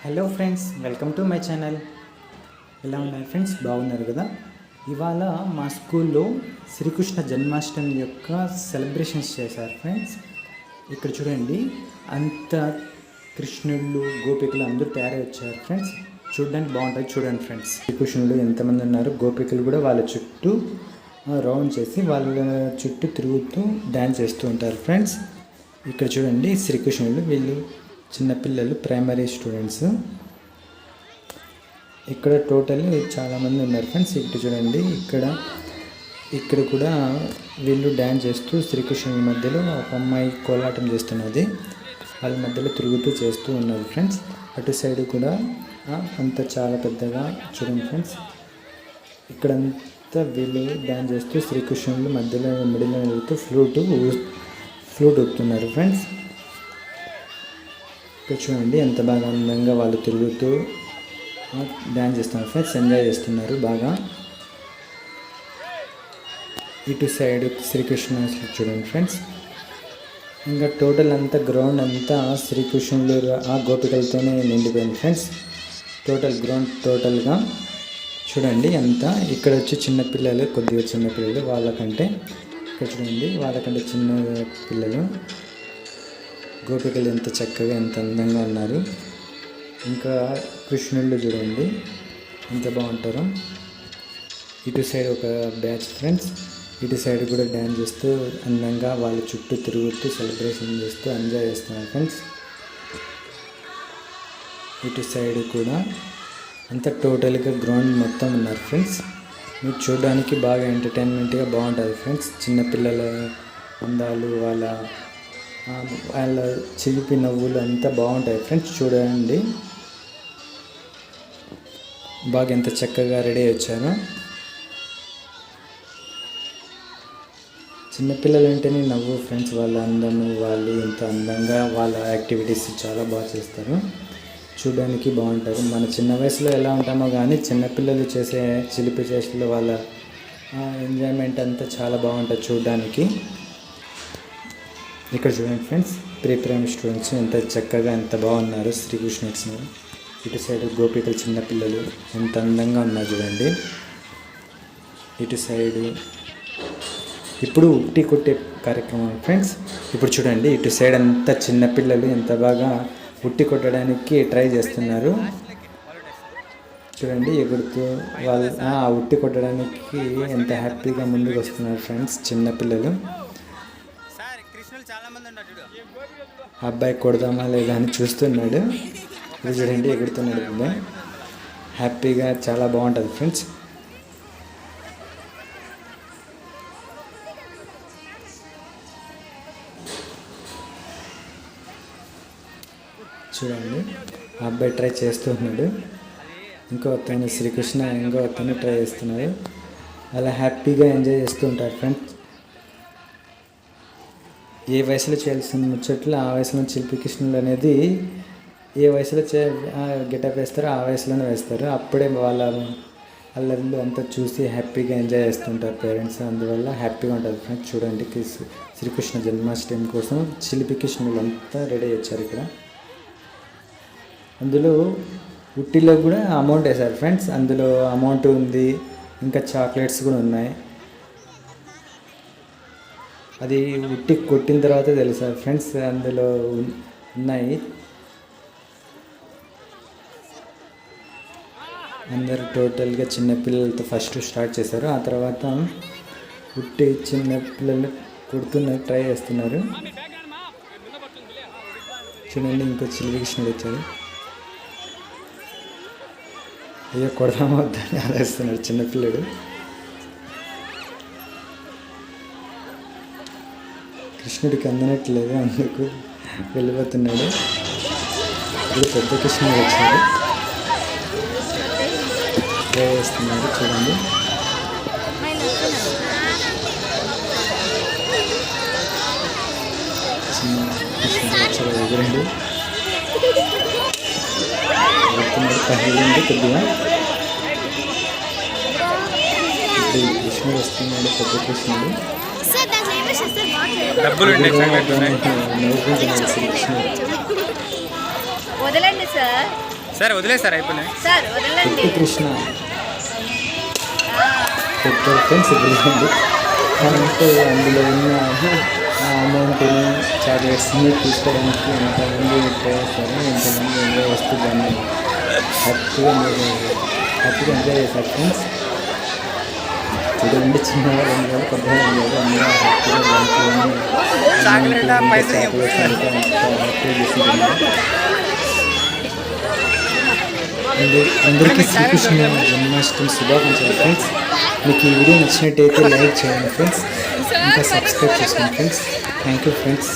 Hello friends, welcome to my channel. ఎలా ఉన్నారు friends? బాగున్నారు కదా? ఇవాళ మా స్కూల్లో శ్రీకృష్ణ జన్మాష్టమి యొక్క సెలబ్రేషన్స్ చేశారు ఫ్రెండ్స్. ఇక్కడ చూడండి, అంత కృష్ణుళ్ళు గోపికలు అందరూ తయారై వచ్చారు ఫ్రెండ్స్. చూడడానికి బాగుంటుంది, చూడండి ఫ్రెండ్స్. శ్రీకృష్ణుడు ఎంతమంది ఉన్నారు, గోపికలు కూడా వాళ్ళ చుట్టూ రౌండ్ చేసి వాళ్ళ చుట్టూ తిరుగుతూ డ్యాన్స్ చేస్తూ ఉంటారు ఫ్రెండ్స్. ఇక్కడ చూడండి, శ్రీకృష్ణుడు వీళ్ళు చిన్నపిల్లలు, ప్రైమరీ స్టూడెంట్స్. ఇక్కడ టోటల్ చాలామంది ఉన్నారు ఫ్రెండ్స్. ఇక్కడ చూడండి, ఇక్కడ కూడా వీళ్ళు డ్యాన్స్ చేస్తూ శ్రీకృష్ణుని మధ్యలో ఒక అమ్మాయి కోలాటం చేస్తున్నది, వాళ్ళ మధ్యలో తిరుగుతూ చేస్తూ ఉన్నారు ఫ్రెండ్స్. అటు సైడ్ కూడా అంత చాలా పెద్దగా చూడండి ఫ్రెండ్స్. ఇక్కడంతా వీళ్ళు డ్యాన్స్ చేస్తూ శ్రీకృష్ణుని మిడిలో వెళ్తూ ఫ్లూట్ ఊపుతున్నారు ఫ్రెండ్స్. ఇక్కడ చూడండి, ఎంత బాగా అందంగా వాళ్ళు తిరుగుతూ డ్యాన్స్ చేస్తున్నారు ఫ్రెండ్స్, ఎంజాయ్ చేస్తున్నారు బాగా. ఇటు సైడ్ శ్రీకృష్ణ చూడండి ఫ్రెండ్స్. ఇంకా టోటల్ అంతా గ్రౌండ్ అంతా శ్రీకృష్ణులు ఆ గోపికలతోనే నిండిపోయింది ఫ్రెండ్స్. టోటల్గా చూడండి అంతా. ఇక్కడ వచ్చి చిన్నపిల్లలు, కొద్దిగా చిన్నపిల్లలు, వాళ్ళకంటే ఇక్కడ చూడండి, వాళ్ళకంటే చిన్న పిల్లలు గోపికలు ఎంత చక్కగా ఎంత అందంగా ఉన్నారు. ఇంకా కృష్ణుళ్ళు చూడండి ఎంత బాగుంటారో. ఇటు సైడ్ ఒక బ్యాచ్ ఫ్రెండ్స్, ఇటు సైడ్ కూడా డ్యాన్స్ చేస్తూ అందంగా వాళ్ళ చుట్టూ తిరుగుతూ సెలబ్రేషన్ చేస్తూ ఎంజాయ్ చేస్తున్నారు ఫ్రెండ్స్. ఇటు సైడ్ కూడా అంతా టోటల్గా గ్రౌండ్ మొత్తం ఉన్నారు ఫ్రెండ్స్. మీరు చూడడానికి బాగా ఎంటర్టైన్మెంట్గా బాగుంటుంది ఫ్రెండ్స్. చిన్నపిల్లల అందాలు, వాళ్ళ చిలిపి నవ్వులు అంతా బాగుంటాయి ఫ్రెండ్స్. చూడండి బాగా ఎంత చక్కగా రెడీ వచ్చారు. చిన్నపిల్లలు అంటేనే నవ్వు ఫ్రెండ్స్. వాళ్ళ అందము, వాళ్ళు ఎంత అందంగా వాళ్ళ యాక్టివిటీస్ చాలా బాగా చేస్తారు, చూడడానికి బాగుంటారు. మన చిన్న వయసులో ఎలా ఉంటామో కానీ చిన్నపిల్లలు చేసే చిలిపి చేష్టలు, వాళ్ళ ఎంజాయ్మెంట్ అంతా చాలా బాగుంటుంది చూడడానికి. ఇక్కడ చూడండి ఫ్రెండ్స్, ప్రైమరీ స్టూడెంట్స్ ఎంత చక్కగా ఎంత బాగున్నారు శ్రీకృష్ణుడు. ఇటు సైడ్ గోపికలు చిన్నపిల్లలు ఎంత అందంగా ఉన్నారు చూడండి. ఇటు సైడ్ ఇప్పుడు ఉట్టి కొట్టే కార్యక్రమం ఫ్రెండ్స్. ఇప్పుడు చూడండి, ఇటు సైడ్ అంతా చిన్నపిల్లలు ఎంత బాగా ఉట్టి కొట్టడానికి ట్రై చేస్తున్నారు చూడండి. ఎగుడుతూ వాళ్ళు ఉట్టి కొట్టడానికి ఎంత హ్యాపీగా ముందుకు వస్తున్నారు ఫ్రెండ్స్ చిన్నపిల్లలు. అబ్బాయి కొడదామా లేదా అని చూస్తున్నాడు. ఇది చూడండి, ఎగురుతున్నాడు అబ్బాయి హ్యాపీగా, చాలా బాగుంటుంది ఫ్రెండ్స్. చూడండి, ఆ అబ్బాయి ట్రై చేస్తున్నాడు, ఇంకో అతను శ్రీకృష్ణ ఇంకో అతను ట్రై చేస్తున్నారు. అలా హ్యాపీగా ఎంజాయ్ చేస్తూ ఉంటారు ఫ్రెండ్స్. ఏ వయసులో చేయాల్సిన ముచ్చట్లు ఆ వయసులో శిల్పి కృష్ణులు అనేది ఏ వయసులో గెటప్ వేస్తారో ఆ వయసులోనే వేస్తారు. అప్పుడే వాళ్ళ అల్లర్లు అంతా చూసి హ్యాపీగా ఎంజాయ్ చేస్తుంటారు పేరెంట్స్. అందువల్ల హ్యాపీగా ఉంటుంది ఫ్రెండ్స్. చూడండి, శ్రీకృష్ణ జన్మాష్టమి కోసం శిల్పి కృష్ణులు అంతా రెడీ వచ్చారు ఇక్కడ. అందులో ఉట్టిలో కూడా అమౌంట్ వేశారు ఫ్రెండ్స్. అందులో అమౌంట్ ఉంది, ఇంకా చాక్లెట్స్ కూడా ఉన్నాయి. అది ఉట్టి కొట్టిన తర్వాత తెలుసా ఫ్రెండ్స్ అందులో ఉన్నాయి. అందరు టోటల్గా చిన్నపిల్లలతో ఫస్ట్ స్టార్ట్ చేశారు. ఆ తర్వాత ఉట్టి చిన్నపిల్లలు కొడుతున్న ట్రై చేస్తున్నారు చూడండి. ఇంకో శ్రీకృష్ణుడు వచ్చాడు, అయ్యో కొడదామా వద్దని ఆలోచిస్తున్నాడు చిన్నపిల్లడు. కృష్ణుడికి అందనట్లేదు, అందుకు వెళ్ళిపోతున్నాడు. ఇప్పుడు పెద్ద కృష్ణుడు వచ్చాడు, వేస్తున్నాడు చూడండి. చిన్న కృష్ణుడు వచ్చాడు, ఎగురండి వెళ్తున్నాడు, కదిలింది కొద్దిగా. ఇప్పుడు కృష్ణుడు వస్తున్నాడు, పెద్ద కృష్ణుడు. డబ్బులు వదలండి సార్. సార్ వదిలేసారు అయిపోయినాయి. పొట్టి కృష్ణ పెట్టారు ఫ్రెండ్స్. ఇవ్వండి అంటే అందులో ఉన్న అమౌంట్ని చాక్లెట్స్ని తీసుకోవడానికి ఎంతమంది చేస్తారు, ఎంతమంది ఎంజాయ్ చేస్తూ దాన్ని హ్యాపీగా ఎంజాయ్ చేస్తారు ఫ్రెండ్స్. చూడండి చిన్నవాళ్ళు ఎంజాయ్, పెద్దవాళ్ళు ఎంజాయ్, అందరూ హ్యాపీగా చాక్లెట్స్ హ్యాపీగా చేస్తున్నారు. అందరికీ శ్రీకృష్ణ జన్మాష్టమి శుభాకాంక్షలు ఫ్రెండ్స్. మీకు ఈ వీడియో నచ్చినట్టయితే లైక్ చేయండి ఫ్రెండ్స్, ఇంకా సబ్స్క్రైబ్ చేసుకోండి ఫ్రెండ్స్. Thank you friends.